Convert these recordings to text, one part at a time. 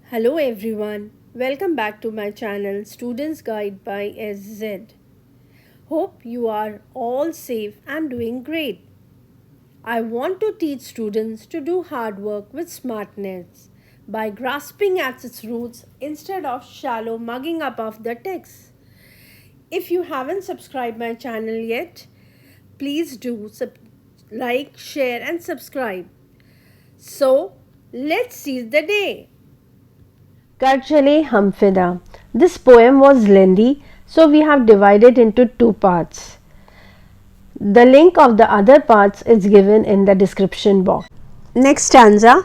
Hello everyone, welcome back to my channel Students Guide by SZ. Hope you are all safe and doing great. I want to teach students to do hard work with smartness by grasping at its roots instead of shallow mugging up of the text. If you haven't subscribed my channel yet, please do like, share and subscribe. So, let's seize the day. Kar Chale Hum Fida. This poem was lengthy, so we have divided into two parts. The link of the other parts is given in the description box. Next stanza.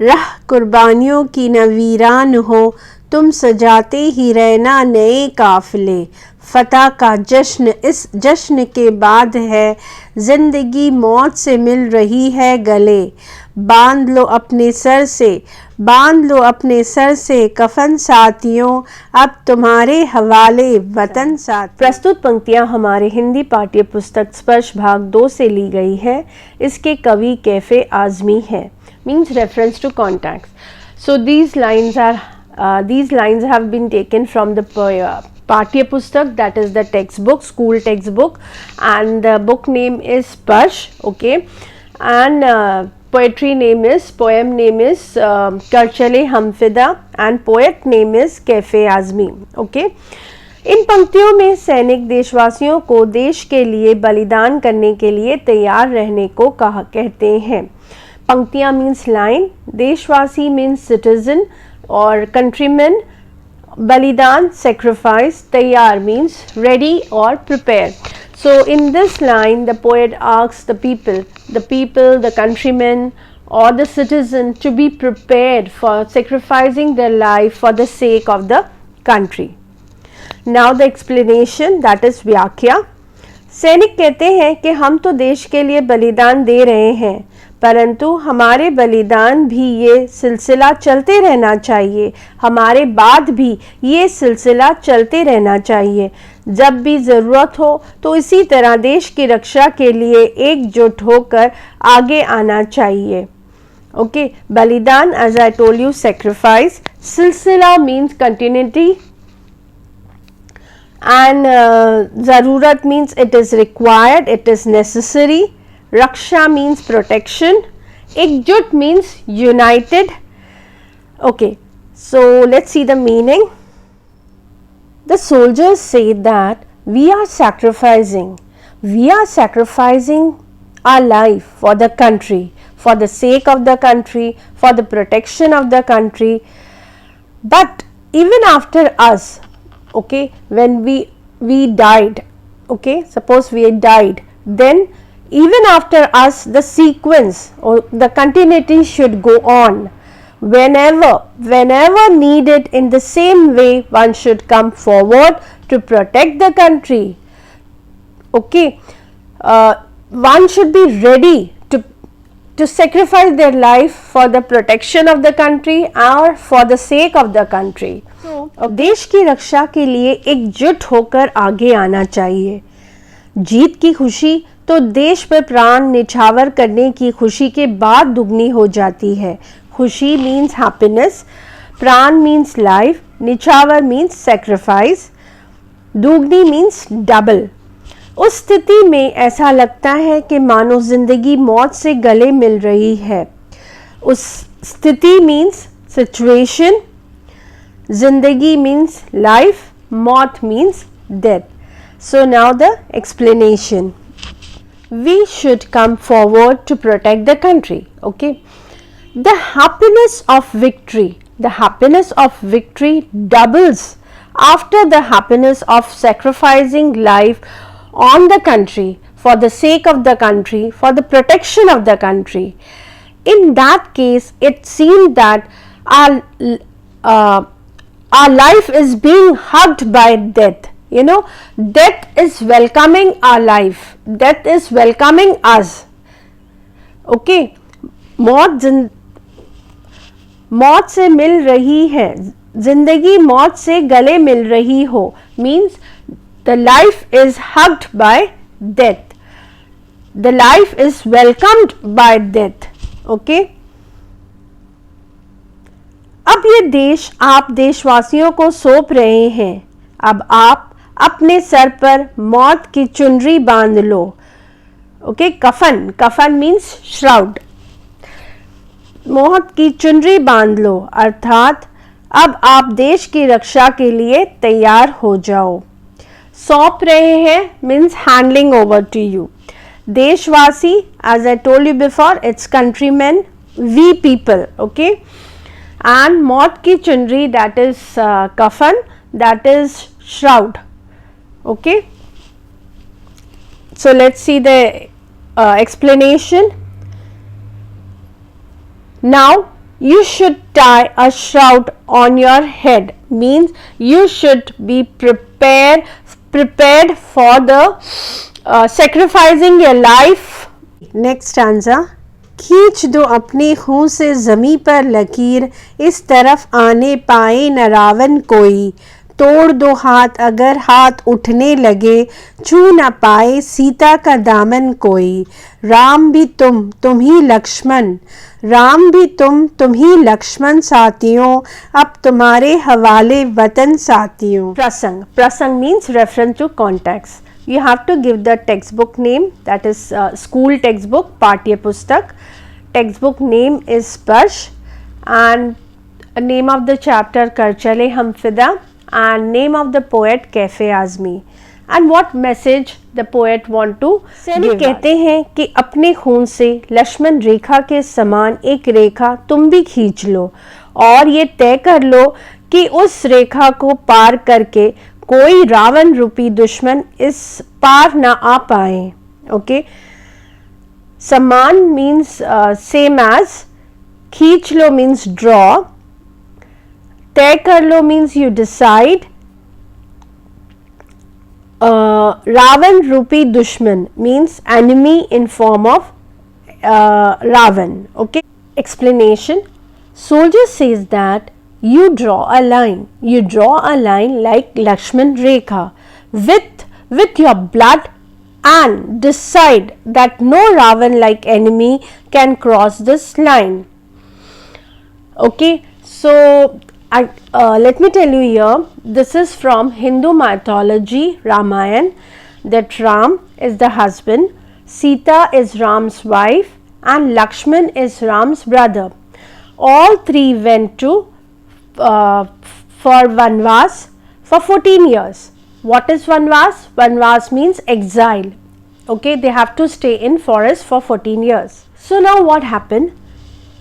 राह कुर्बानियों की न वीरान हो, तुम सजाते ही रहना नए काफिले। फतह का जश्न इस जश्न के बाद है, जिंदगी मौत से मिल रही है गले। बांध लो अपने सर से, बांध लो अपने सर से कफन साथियों, अब तुम्हारे हवाले वतन साथ। प्रस्तुत पंक्तियां हमारे हिंदी पाठ्य पुस्तक स्पर्श भाग 2 से ली गई है। इसके कवि कैफे आजमी है। Means reference to contacts. So these lines have been taken from the Pathya Pustak, that is the textbook, school textbook, and the book name is Sparsh, okay, and poem name is Kar Chale Hum Fida, and poet name is Kaife Azmi, okay. इन पंक्तियों में सैनिक देशवासियों को देश के लिए बलिदान करने के लिए तैयार रहने को कहते हैं। पंक्तियां मीन्स लाइन, देशवासी मीन्स सिटीजन और कंट्रीमैन, बलिदान सेक्रीफाइस, तैयार मीन्स रेडी और prepare. So in this line the poet asks the people, the countrymen or the citizen to be prepared for sacrificing their life for the sake of the country. Now the explanation, that is व्याख्या. सैनिक कहते हैं कि हम तो देश के लिए बलिदान दे रहे हैं, परंतु हमारे बलिदान भी ये सिलसिला चलते रहना चाहिए, हमारे बाद भी ये सिलसिला चलते रहना चाहिए। जब भी ज़रूरत हो तो इसी तरह देश की रक्षा के लिए एकजुट होकर आगे आना चाहिए। ओके, बलिदान as I told you sacrifice, सिलसिला means continuity, and zarurat means it is required, it is necessary. Raksha means protection. Ekjut means united. Okay, so let's see the meaning. The soldiers say that we are sacrificing our life for the country, for the sake of the country, for the protection of the country. But even after us, okay, when we died, okay, suppose we died, then even after us the sequence or the continuity should go on. Whenever needed, in the same way one should come forward to protect the country. Okay, one should be ready to sacrifice their life for the protection of the country or for the sake of the country. So देश की रक्षा के लिए एकजुट होकर आगे आना चाहिए। जीत की खुशी तो देश पर प्राण निछावर करने की खुशी के बाद दुगनी हो जाती है। खुशी मीन्स हैप्पीनेस, प्राण मीन्स लाइफ, निछावर मीन्स सेक्रीफाइस, दुगनी मीन्स डबल। उस स्थिति में ऐसा लगता है कि मानो जिंदगी मौत से गले मिल रही है। उस स्थिति मीन्स सिचुएशन, जिंदगी मीन्स लाइफ, मौत means death. So now the explanation. We should come forward to protect the country. Okay, the happiness of victory doubles after the happiness of sacrificing life on the country, for the sake of the country, for the protection of the country. In that case, it seemed that our life is being hugged by death. You know, death is welcoming our life, death is welcoming us. Okay, मौत से मिल रही है, जिंदगी मौत से गले मिल रही हो, means the life is hugged by death, the life is welcomed by death. Okay, अब ये देश आप देशवासियों को सौंप रहे हैं, अब आप अपने सर पर मौत की चुनरी बांध लो। ओके, कफन, कफन मीन्स श्राउड। मौत की चुनरी बांध लो, अर्थात अब आप देश की रक्षा के लिए तैयार हो जाओ। सौंप रहे हैं means handling over to you. देशवासी, as I told you before, it's countrymen, we people, okay? And मौत की चुनरी, that is कफन, that is shroud, okay? So let's see the explanation. Now you should tie a shroud on your head, means you should be prepared for the sacrificing your life. Next stanza. खींच दो अपने खून से ज़मीं पर लकीर, इस तरफ आने पाए न रावण कोई। तोड़ दो हाथ अगर हाथ उठने लगे, छू न पाए सीता का दामन कोई। राम भी तुम ही लक्ष्मण, राम भी तुम ही लक्ष्मण साथियों, अब तुम्हारे हवाले वतन साथियों। प्रसंग, प्रसंग means reference to context. You have to give the textbook name, that is school textbook, Patya Pustak. Textbook name is Sparsh, and name of the chapter Kar Chale Hum Fida, and name of the poet Kaife Azmi, and what message the poet want to give. कहते हैं कि अपने खून से लक्ष्मण रेखा के समान एक रेखा तुम भी खींच लो और ये तय कर लो कि उस रेखा को पार करके कोई रावण रूपी दुश्मन इस पार ना आ पाए. ओके, समान मीन्स सेम एज, खींच लो मीन्स ड्रॉ, तय कर लो मीन्स यू डिसाइड, रावण रूपी दुश्मन means enemy in form of Ravan. Okay, explanation. Soldier says that you draw a line. You draw a line like Lakshman Rekha with your blood and decide that no Ravan like enemy can cross this line. Okay, so let me tell you here, this is from Hindu mythology Ramayana, that Ram is the husband, Sita is Ram's wife, and Lakshman is Ram's brother. All three went to for Vanvas for 14 years. What is Vanvas? Vanvas means exile. Okay, they have to stay in forest for 14 years. So now what happened?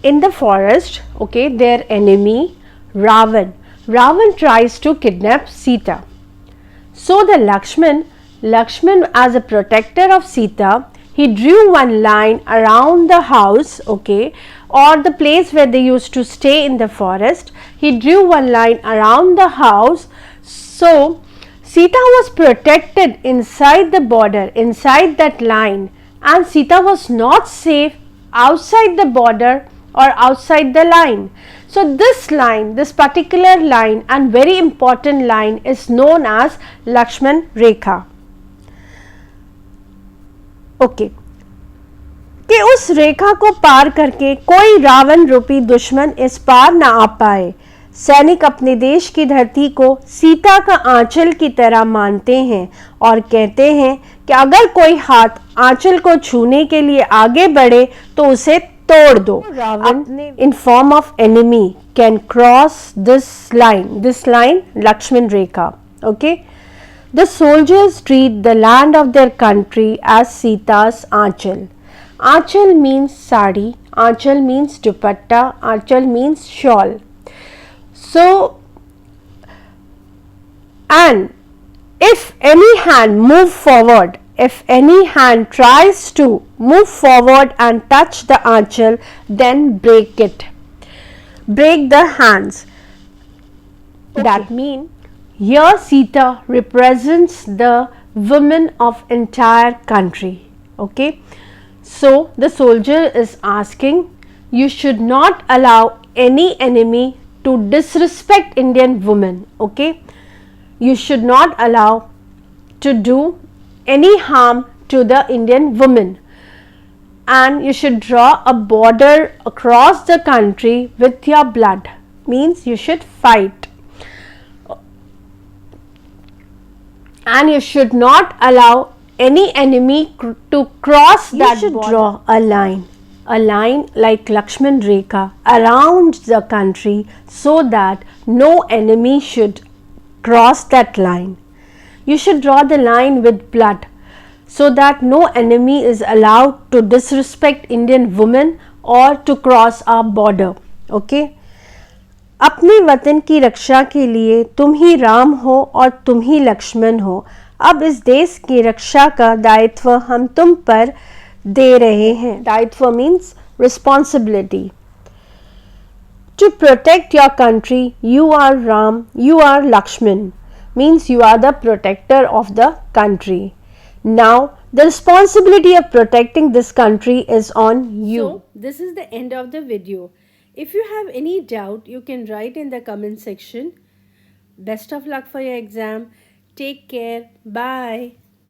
In the forest, okay, their enemy Ravan tries to kidnap Sita. So the Lakshman as a protector of Sita, he drew one line around the house, okay, or the place where they used to stay in the forest. He drew one line around the house, so Sita was protected inside the border, inside that line, and Sita was not safe outside the border or outside the line. So this line, this particular line and very important line is known as Lakshman Rekha. Okay, कि उस रेखा को पार करके कोई रावण रूपी दुश्मन इस पार ना आ पाए. सैनिक अपने देश की धरती को सीता का आंचल की तरह मानते हैं और कहते हैं कि अगर कोई हाथ आंचल को छूने के लिए आगे बढ़े तो उसे तोड़ दो. Ravan in form of enemy can cross this line Lakshman Rekha. Okay, the soldiers treat the land of their country as Sita's Aanchal. Aanchal means sari, Aanchal means dupatta, Aanchal means shawl. So, and if any hand move forward, if any hand tries to move forward and touch the Aanchal, then break it. Break the hands. Okay. That means here Sita represents the women of entire country. Okay, so the soldier is asking, you should not allow any enemy to disrespect Indian women. Okay, you should not allow to do any harm to the Indian women, and you should draw a border across the country with your blood. means you should fight. And you should not allow any enemy to cross that border. You should draw a line like Lakshman Rekha around the country so that no enemy should cross that line. You should draw the line with blood so that no enemy is allowed to disrespect Indian women or to cross our border. Okay? अपने वतन की रक्षा के लिए तुम ही राम हो और तुम ही लक्ष्मण हो. अब इस देश की रक्षा का दायित्व हम तुम पर दे रहे हैं. दायित्व means responsibility. To protect your country, you are Ram, you are Lakshman, means you are the protector of the country. Now, the responsibility of protecting this country is on you. So, this is the end of the video. If you have any doubt, you can write in the comment section. Best of luck for your exam. Take care. Bye.